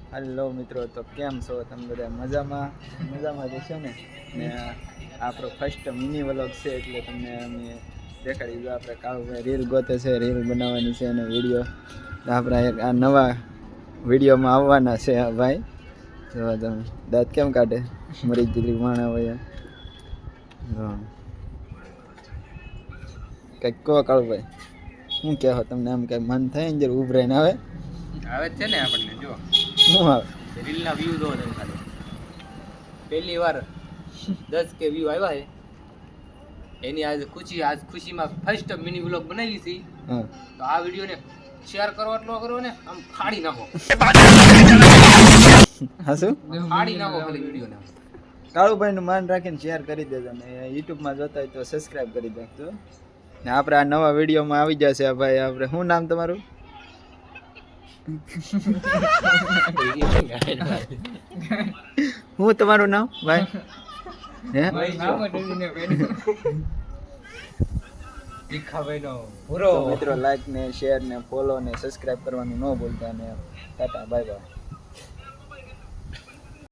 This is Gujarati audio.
હેલો મિત્રો, તો કેમ છો તમે બધા? મજામાં જશો ને? આપણો ફર્સ્ટ મિની વ્લોગ છે એટલે તમને અમે દેખાડી દીધું. આપણે કાળુભાઈ રીલ ગોતે છે, રીલ બનાવવાની છે અને વિડીયો આપણા એક આ નવા વિડીયોમાં આવવાના છે. આ ભાઈ જોવા તમે દાંત કેમ કાઢે, મરી જેટલી માણા હોય. કંઈક કહો કાળુભાઈ, શું કહેવો તમને? આમ કંઈ મન થાય ને જરા ઉભરાઈને આવે છે ને આપણને જો શું આવે? રીલના વ્યૂ જો તમે ખાલી પહેલી વાર 10K વ્યૂ આવ્યા છે એની આજ ખુશીમાં ફર્સ્ટ મિની વ્લોગ બનાવી છે. હા, તો આ વિડીયોને શેર કરો એટલો કરો ને આમ ફાડી નાખો, હા શું ફાડી નાખો ખાલી વિડીયોને. કાળુભાઈનું માન રાખીને શેર કરી દેજો ને યુટ્યુબમાં જોતા હોય તો સબસ્ક્રાઈબ કરી દેજો ને. આપણે આ નવા વિડીયોમાં આવી જશે. ભાઈ આપણે શું નામ તમારું? શું તમારું નામ ભાઈ? હે મિત્રો, લાઈક ને શેર ને ફોલો ને સબસ્ક્રાઈબ કરવાનું ન ભૂલતા ને ટાટા બાય બાય.